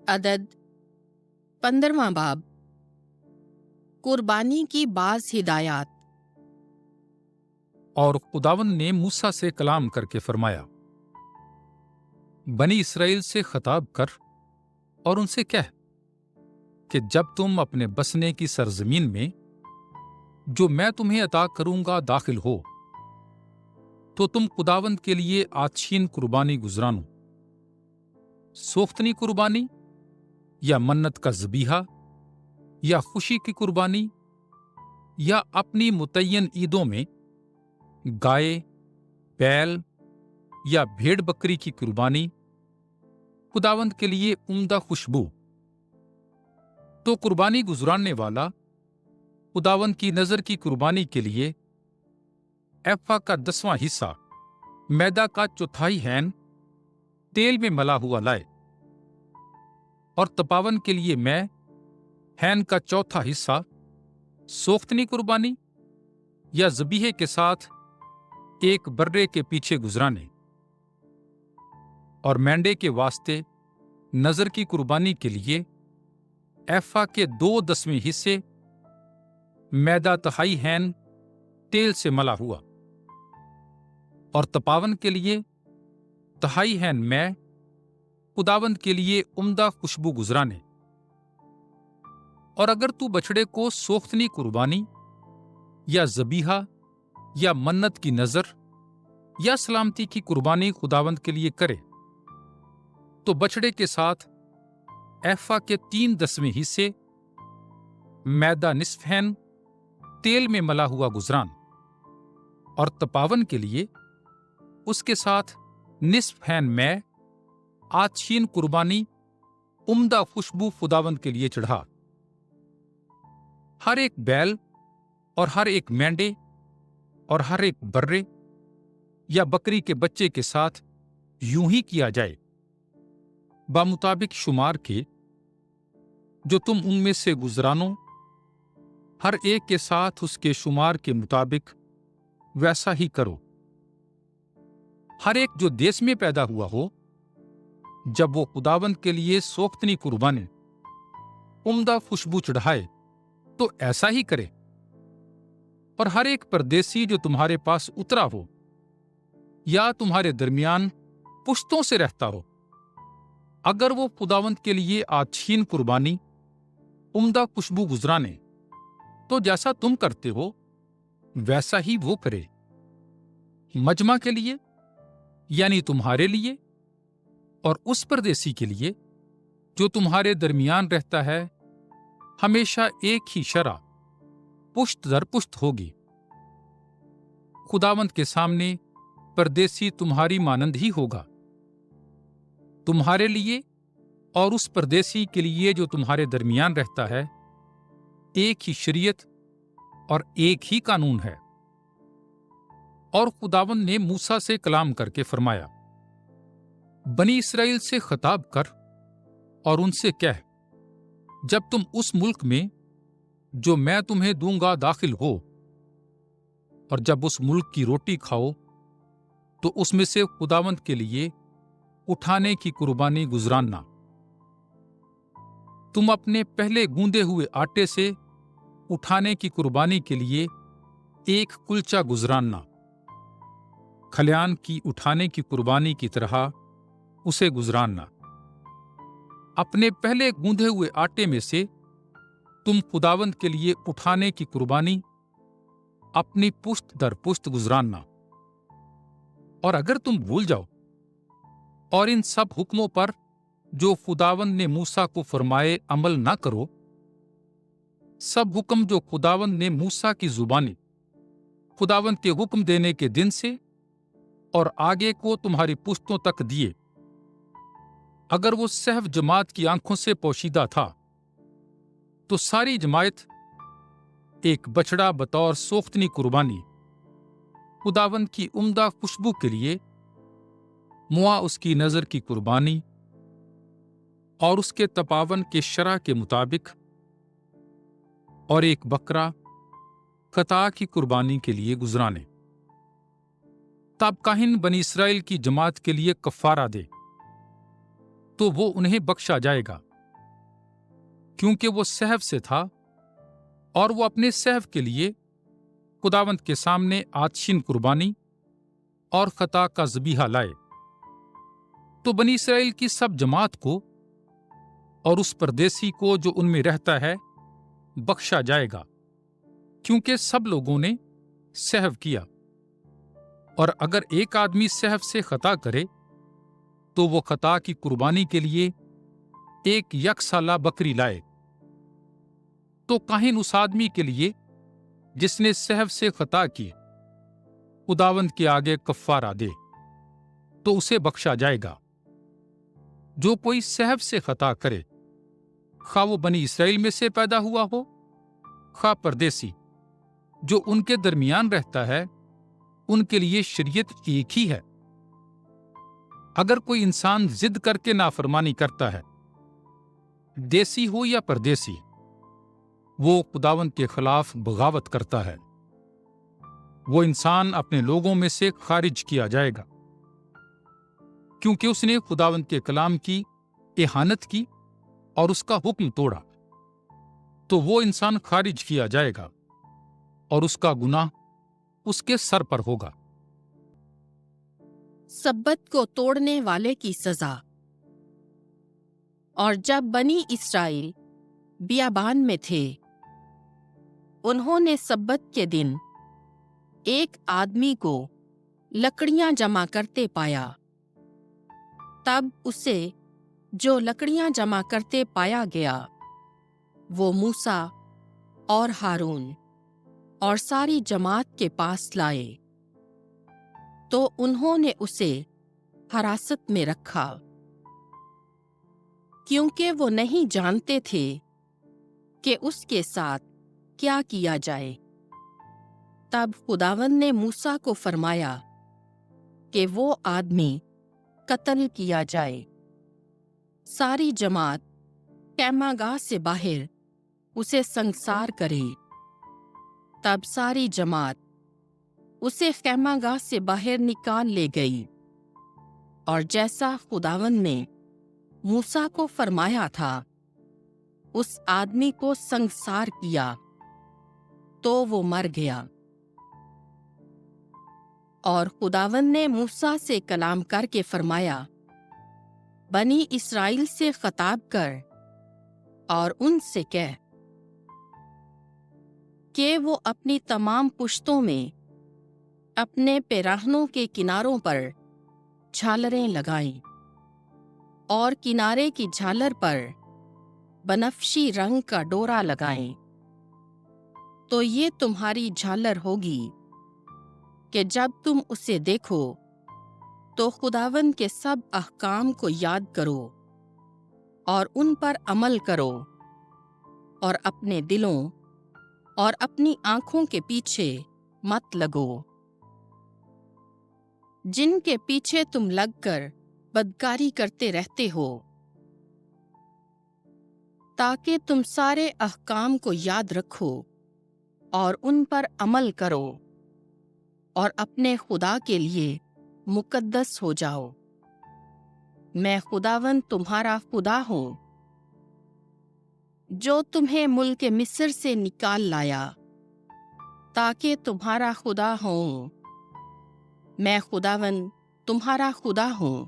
عدد 15واں باب قربانی کی بعض ہدایات۔ اور خداوند نے موسیٰ سے کلام کر کے فرمایا، بنی اسرائیل سے خطاب کر اور ان سے کہہ کہ جب تم اپنے بسنے کی سرزمین میں جو میں تمہیں عطا کروں گا داخل ہو، تو تم خداوند کے لیے آتشین قربانی گزرانو، سوختنی قربانی یا منت کا ذبیحہ یا خوشی کی قربانی یا اپنی متعین عیدوں میں گائے، بیل یا بھیڑ بکری کی قربانی خداوند کے لیے عمدہ خوشبو۔ تو قربانی گزراننے والا خداوند کی نظر کی قربانی کے لیے ایفہ کا 10واں حصہ میدا کا چوتھائی ہین تیل میں ملا ہوا لائے، اور تپاون کے لیے میں ہین کا چوتھا حصہ سوختنی قربانی یا ذبیحے کے ساتھ ایک برے کے پیچھے گزرانے، اور مینڈے کے واسطے نظر کی قربانی کے لیے ایفہ کے 2/10 حصے میدا تہائی ہین تیل سے ملا ہوا، اور تپاون کے لیے تہائی ہین میں خداوند کے لیے عمدہ خوشبو گزرانے۔ اور اگر تو بچڑے کو سوختنی قربانی یا ذبیحہ یا منت کی نظر یا سلامتی کی قربانی خداوند کے لیے کرے، تو بچڑے کے ساتھ ایفہ کے 3/10 حصے میدا نصف ہین تیل میں ملا ہوا گزران، اور تپاون کے لیے اس کے ساتھ نصف ہین میں آتشین قربانی عمدہ خوشبو خداوند کے لیے چڑھا۔ ہر ایک بیل اور ہر ایک مینڈے اور ہر ایک برے یا بکری کے بچے کے ساتھ یوں ہی کیا جائے، بمطابق شمار کے جو تم ان میں سے گزرانو، ہر ایک کے ساتھ اس کے شمار کے مطابق ویسا ہی کرو۔ ہر ایک جو دیس میں پیدا ہوا ہو، جب وہ خداوند کے لیے سوختنی قربانی عمدہ خوشبو چڑھائے تو ایسا ہی کرے۔ اور ہر ایک پردیسی جو تمہارے پاس اترا ہو یا تمہارے درمیان پشتوں سے رہتا ہو، اگر وہ خداوند کے لیے آتشین قربانی عمدہ خوشبو گزرانے، تو جیسا تم کرتے ہو ویسا ہی وہ کرے۔ مجمع کے لیے یعنی تمہارے لیے اور اس پردیسی کے لیے جو تمہارے درمیان رہتا ہے، ہمیشہ ایک ہی شرع پشت در پشت ہوگی۔ خداوند کے سامنے پردیسی تمہاری مانند ہی ہوگا۔ تمہارے لیے اور اس پردیسی کے لیے جو تمہارے درمیان رہتا ہے ایک ہی شریعت اور ایک ہی قانون ہے۔ اور خداوند نے موسیٰ سے کلام کر کے فرمایا، بنی اسرائیل سے خطاب کر اور ان سے کہہ، جب تم اس ملک میں جو میں تمہیں دوں گا داخل ہو، اور جب اس ملک کی روٹی کھاؤ، تو اس میں سے خداوند کے لیے اٹھانے کی قربانی گزراننا۔ تم اپنے پہلے گوندے ہوئے آٹے سے اٹھانے کی قربانی کے لیے ایک کلچا گزراننا، کھلیان کی اٹھانے کی قربانی کی طرح اسے گزراننا۔ اپنے پہلے گوندے ہوئے آٹے میں سے تم خداوند کے لیے اٹھانے کی قربانی اپنی پشت در پشت گزراننا۔ اور اگر تم بھول جاؤ اور ان سب حکموں پر جو خداوند نے موسیٰ کو فرمائے عمل نہ کرو، سب حکم جو خداوند نے موسیٰ کی زبانی خداوند کے حکم دینے کے دن سے اور آگے کو تمہاری پشتوں تک دیے، اگر وہ سہو جماعت کی آنکھوں سے پوشیدہ تھا، تو ساری جماعت ایک بچڑا بطور سوختنی قربانی خداوند کی عمدہ خوشبو کے لیے موا اس کی نظر کی قربانی اور اس کے تپاون کے شرع کے مطابق، اور ایک بکرا خطا کی قربانی کے لیے گزرانے۔ تب کاہن بنی اسرائیل کی جماعت کے لیے کفارہ دے، تو وہ انہیں بخشا جائے گا۔ کیونکہ وہ صحف سے تھا اور وہ اپنے صحف کے لیے خداوند کے سامنے آتشین قربانی اور خطا کا ذبیحہ لائے، تو بنی اسرائیل کی سب جماعت کو اور اس پردیسی کو جو ان میں رہتا ہے بخشا جائے گا، کیونکہ سب لوگوں نے سہو کیا۔ اور اگر ایک آدمی سہو سے خطا کرے تو وہ خطا کی قربانی کے لیے ایک یک سالہ بکری لائے، تو کاہن اس آدمی کے لیے جس نے سہو سے خطا کی خداوند کے آگے کفارہ دے، تو اسے بخشا جائے گا۔ جو کوئی سہو سے خطا کرے، خواہ وہ بنی اسرائیل میں سے پیدا ہوا ہو، خواہ پردیسی، جو ان کے درمیان رہتا ہے، ان کے لیے شریعت ایک ہی ہے۔ اگر کوئی انسان ضد کر کے نافرمانی کرتا ہے، دیسی ہو یا پردیسی، وہ خداوند کے خلاف بغاوت کرتا ہے، وہ انسان اپنے لوگوں میں سے خارج کیا جائے گا، کیونکہ اس نے خداوند کے کلام کی اہانت کی اور اس کا حکم توڑا، تو وہ انسان خارج کیا جائے گا اور اس کا گناہ اس کے سر پر ہوگا۔ سبت کو توڑنے والے کی سزا۔ اور جب بنی اسرائیل بیابان میں تھے، انہوں نے سبت کے دن ایک آدمی کو لکڑیاں جمع کرتے پایا۔ تب اسے جو لکڑیاں جمع کرتے پایا گیا، وہ موسیٰ اور ہارون اور ساری جماعت کے پاس لائے، تو انہوں نے اسے حراست میں رکھا، کیونکہ وہ نہیں جانتے تھے کہ اس کے ساتھ کیا کیا جائے۔ تب خداوند نے موسیٰ کو فرمایا کہ وہ آدمی قتل کیا جائے۔ ساری جماعت خیمہ گاہ سے باہر اسے سنگسار کرے۔ تب ساری جماعت اسے خیمہ گاہ سے باہر نکال لے گئی، اور جیسا خداوند نے موسیٰ کو فرمایا تھا، اس آدمی کو سنگسار کیا، تو وہ مر گیا۔ اور خداوند نے موسیٰ سے کلام کر کے فرمایا، بنی اسرائیل سے خطاب کر اور ان سے کہہ کہ وہ اپنی تمام پشتوں میں اپنے پیراہنوں کے کناروں پر جھالریں لگائیں، اور کنارے کی جھالر پر بنفشی رنگ کا ڈورا لگائیں، تو یہ تمہاری جھالر ہوگی کہ جب تم اسے دیکھو تو خداوند کے سب احکام کو یاد کرو اور ان پر عمل کرو، اور اپنے دلوں اور اپنی آنکھوں کے پیچھے مت لگو، جن کے پیچھے تم لگ کر بدکاری کرتے رہتے ہو، تاکہ تم سارے احکام کو یاد رکھو اور ان پر عمل کرو، اور اپنے خدا کے لیے مقدس ہو جاؤ۔ میں خداوند تمہارا خدا ہوں، جو تمہیں ملک مصر سے نکال لایا، تاکہ تمہارا خدا ہوں۔ میں خداوند تمہارا خدا ہوں۔